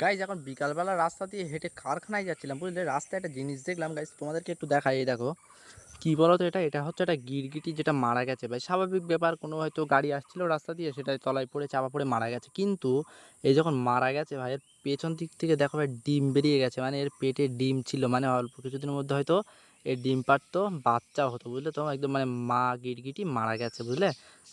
Guys এখন বিকালবেলা রাস্তা দিয়ে হেঁটে কারখানায় যাচ্ছিলাম, বুঝলে? রাস্তায় একটা জিনিস দেখলাম গাইজ, তোমাদেরকে একটু দেখাই। এই দেখো, কি বলো তো, এটা হচ্ছে একটা গিরগিটি যেটা মারা গেছে ভাই। স্বাভাবিক ব্যাপার, কোনো হয়তো গাড়ি আসছিল রাস্তা দিয়ে, সেটাই তলায় পড়ে চাপা পড়ে মারা গেছে। কিন্তু এই যখন মারা গেছে ভাই, এর পেছন দিক থেকে দেখো ভাই, ডিম বেরিয়ে গেছে। মানে এর পেটে ডিম ছিল, মানে অল্প কিছুদিনের মধ্যে হয়তো এর ডিম পাড়তো, বাচ্চাও হতো, বুঝলে তো? একদম মানে মা গিরগিটি মারা গেছে, বুঝলে?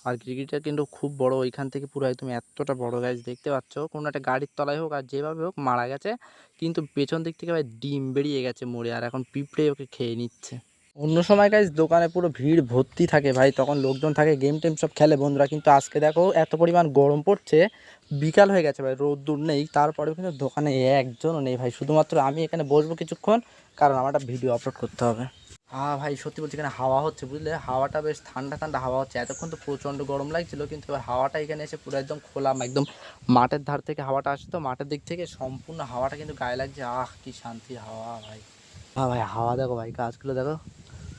আর গিরগিটিটা কিন্তু খুব বড়, ওইখান থেকে পুরো একদম এতটা বড় গাছ দেখতে পাচ্ছ, কোনো একটা গাড়ির তলায় হোক আর যেভাবে হোক মারা গেছে। কিন্তু পেছন দিক থেকে ভাই ডিম বেরিয়ে গেছে মরে, আর এখন পিঁপড়ে ওকে খেয়ে নিচ্ছে। অন্য সময় গাইজ দোকানে পুরো ভিড় ভর্তি থাকে ভাই, তখন লোকজন থাকে, গেম টেম সব খেলে বন্ধুরা। কিন্তু আজকে দেখো এত পরিমাণ গরম পড়ছে, বিকাল হয়ে গেছে ভাই, রোদ্দুর নেই, তারপরেও কিন্তু দোকানে একজনও নেই ভাই। শুধুমাত্র আমি এখানে বসবো কিছুক্ষণ, কারণ আমার একটা ভিডিও আপলোড করতে হবে। হ্যাঁ ভাই, সত্যি বলছি, এখানে হাওয়া হচ্ছে, বুঝলে? হাওয়াটা বেশ ঠান্ডা ঠান্ডা হাওয়া হচ্ছে। এতক্ষণ তো প্রচণ্ড গরম লাগছিল, কিন্তু এবার হাওয়াটা এখানে এসে পুরো একদম খোলা, একদম মাঠের ধার থেকে হাওয়াটা আসছে, তো মাঠের দিক থেকে সম্পূর্ণ হাওয়াটা কিন্তু গায়ে লাগছে। আহ, কি শান্তি হাওয়া ভাই। হ্যাঁ ভাই, হাওয়া দেখো ভাই, গাছগুলো দেখো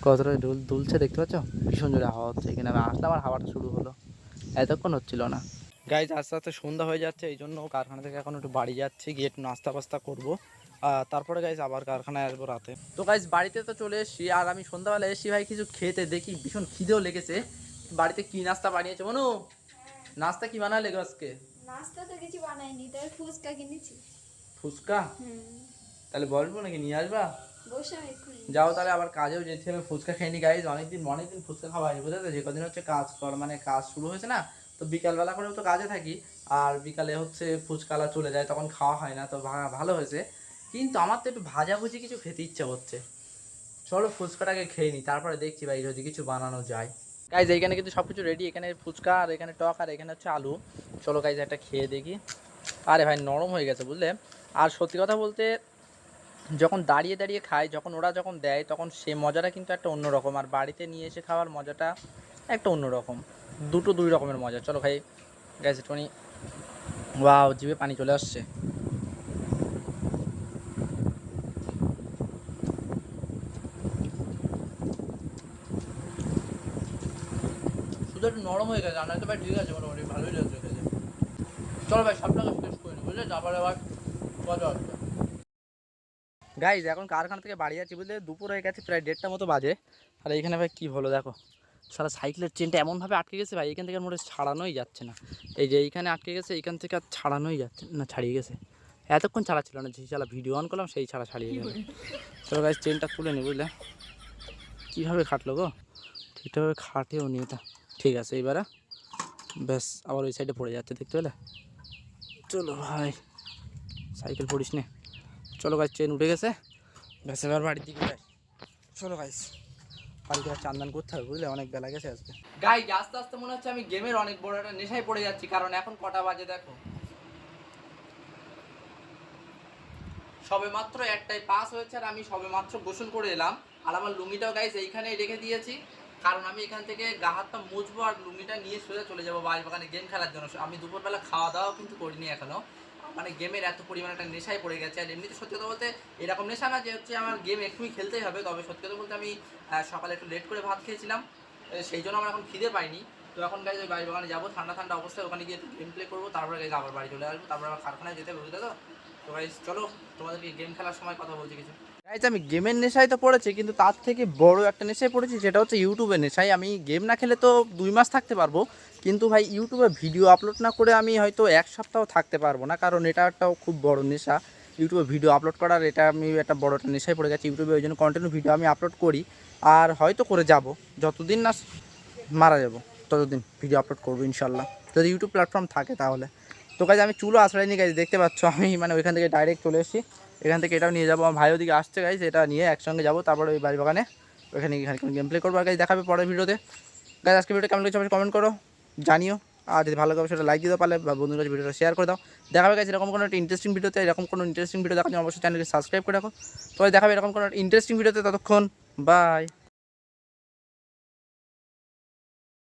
কতটা দুলছে, দেখতে পাচ্ছ? ভীষণ জোরে হাওয়া হচ্ছে এখানে। আমি আসলাম আর হাওয়াটা শুরু হলো, এতক্ষণ হচ্ছিল না। গাইজ আস্তে আস্তে সন্ধ্যা হয়ে যাচ্ছে, এই জন্য কারখানা থেকে এখন একটু বাড়ি যাচ্ছি, গিয়ে একটু নাস্তা পাস্তা করবো। তারপরে গাইজ আবার কারখানায় আসবো রাতে। তো গাইজ বাড়িতে তো চলে এসেছি, আর আমি সন্ধ্যাবেলা এসেছি ভাই কিছু খেতে, দেখি ভীষণ খিদেও লেগেছে। বাড়িতে কি নাস্তা বানিয়েছে মনু? নাস্তা কি বানালে গো আজকে? নাস্তা তো কিছু বানাইনি, তবে ফুচকা কিনেছি। ফুচকা? তাহলে বলবো নাকি, নিয়ে আসবা? বসে এক্ষুনি যাও তাহলে, আবার কাজেও যেতে হবে। ফুচকা খেয়ে নি গাইজ, অনেকদিন ফুচকা খাওয়া হয়নি, বুঝলে তো? যে কদিন হচ্ছে কাজ কর, মানে কাজ শুরু হয়েছে না, তো বিকালবেলা করেও তো কাজে থাকি, আর বিকালে হচ্ছে ফুচকালা চলে যায়, তখন খাওয়া হয় না। তো ভালো হয়েছে, কিন্তু আমার তো একটু ভাজাভুজি কিছু খেতে ইচ্ছা হচ্ছে। চলো ফুচকাটাকে খেয়ে নিই, তারপরে দেখছি ভাই যদি কিছু বানানো যায়। গাইজ এইখানে কিন্তু সব কিছু রেডি, এখানে ফুচকা, আর এখানে টক, আর এখানে হচ্ছে আলু। চলো গাইজ একটা খেয়ে দেখি। আরে ভাই, নরম হয়ে গেছে, বুঝলে? আর সত্যি কথা বলতে, যখন দাঁড়িয়ে দাঁড়িয়ে খায়, যখন ওরা যখন দেয়, তখন সে মজাটা কিন্তু একটা অন্যরকম, আর বাড়িতে নিয়ে এসে খাওয়ার মজাটা একটা অন্যরকম। দুটো দুই রকমের মজা। চলো ভাই, গ্যাস একটুখানি, ওয়াও, জিভে পানি চলে আসছে। শুধু একটু নরম হয়ে গেছে, রান্নাটা ভাই ঠিক আছে, মোটামুটি ভালোই লাগছে খেতে। চলো ভাই, সবটাকে শেষ করে নিই, বুঝলে? তারপরে আবার কথা হচ্ছে। গাইজ এখন কারখানা থেকে বাড়ি যাচ্ছি, বুঝলে? দুপুর হয়ে গেছে, প্রায় 1:30 মতো বাজে। আর এইখানে ভাই কী হলো দেখো, সারা সাইকেলের চেনটা এমনভাবে আটকে গেছে ভাই, এখান থেকে মোটে ছাড়ানোই যাচ্ছে না। এই যে এইখানে আটকে গেছে, এইখান থেকে আর ছাড়ানোই যাচ্ছে না, ছাড়িয়ে গেছে। এতক্ষণ ছাড়াচ্ছিল না, যেই চালা ভিডিও অন করলাম সেই ছাড়িয়ে গেল। চলো গাইজ চেনটা তুলে নি, বুঝলে? কীভাবে খাটলো গো, ঠিকঠাকভাবে খাটেও নি এটা। ঠিক আছে, এইবারে ব্যাস, আবার ওই সাইডে পড়ে যাচ্ছে, দেখতে পেলে? চলো ভাই, সাইকেল পড়িস নে। চলো গাইজ, চেন উঠে গেছে, ব্যাস এবার বাড়ির দিকে যাই। চলো গাইজ, বাড়িতে চান্দান করতে হবে, বুঝলে? অনেক বেলা গেছে আজকে। গাইজ আস্তে আস্তে মনে হচ্ছে আমি গেমের অনেক বড় একটা নেশায় পড়ে যাচ্ছি, কারণ এখন কটা বাজে দেখো, সবে মাত্র 1টায় পাস হয়েছে, আর আমি সবে মাত্র গোসল করে এলাম। আর আমার লুঙ্গিটাও গাইজ এইখানেই রেখে দিয়েছি, কারণ আমি এখান থেকে গা হাতটা মুছবো, আর লুঙ্গিটা নিয়ে সোজা চলে যাবো বাগানে গেম খেলার জন্য। আমি দুপুরবেলা খাওয়া দাওয়াও কিন্তু করিনি এখনো, মানে গেমের এত পরিমাণে একটা নেশায় পড়ে গেছে। আর এমনিতে সত্যি কথা বলতে এরকম নেশা না যে হচ্ছে আমার গেম এক্ষুনি খেলতেই হবে, তবে সত্যি কথা বলতে আমি সকালে একটু লেট করে ভাত খেয়েছিলাম, সেই জন্য আমার এখন খিদে পাইনি। তো এখন গাইজ ওই বাগানে যাবো, ঠান্ডা ঠান্ডা অবস্থায়, ওখানে গিয়ে একটু গেম প্লে করবো, তারপরে গাইজ আবার বাড়ি চলে আসবো, তারপরে আবার কারখানায় যেতে হবে, বুঝলে তো? তো গাইজ চলো, তোমাদেরকে গেম খেলার সময় কথা বলছি কিছু। গাইজ আমি গেমের নেশায় তো পড়েছি, কিন্তু তার থেকে বড় একটা নেশায় পড়েছি, যেটা হচ্ছে ইউটিউবের নেশায়। আমি গেম না খেলে তো 2 মাস থাকতে পারবো, কিন্তু ভাই ইউটিউবে ভিডিও আপলোড না করে আমি হয়তো 1 সপ্তাহ থাকতে পারবো না, কারণ এটা একটাও খুব বড় নেশা। ইউটিউবে ভিডিও আপলোড করার, এটা আমি একটা বড় একটা নেশায় পড়ে গেছি ইউটিউবে, ওই জন্য কন্টিনিউ ভিডিও আমি আপলোড করি, আর হয়তো করে যাব, যতদিন না মারা যাব ততদিন ভিডিও আপলোড করবো ইনশাল্লাহ, যদি ইউটিউব প্ল্যাটফর্ম থাকে তাহলে। তো কাজ আমি চুলো আশ্রয় নিয়ে, গাইজ দেখতে পাচ্ছ আমি মানে ওইখান থেকে ডাইরেক্ট চলে এসেছি, এখান থেকে এটাও নিয়ে যাবো, আমার ভাই ওদিকে আসছে গাইজ, এটা নিয়ে একসঙ্গে যাবো, তারপরে ওই বাড়ি বাগানে ওইখানে এখানে গেম প্লে করবো। আর গাইজ দেখাবে পরের ভিডিওতে। গাইজ আজকে ভিডিও কেমন লাগছে সবাই কমেন্ট করো, জানিও, আর যদি ভালো লাগে সেটা লাইক দিতে পারলে, বা বন্ধুদের কাছে ভিডিওটা শেয়ার করে দাও। দেখাবে গাইজ এরকম কোনো একটা ইন্টারেস্টিং ভিডিওতে, এরকম কোনো ইন্টারেস্টিং ভিডিও দেখার জন্য অবশ্যই চ্যানেলকে সাবস্ক্রাইব করে রাখো। তো দেখাবে এরকম কোনো ইন্টারেস্টিং ভিডিওতে, ততক্ষণ বাই।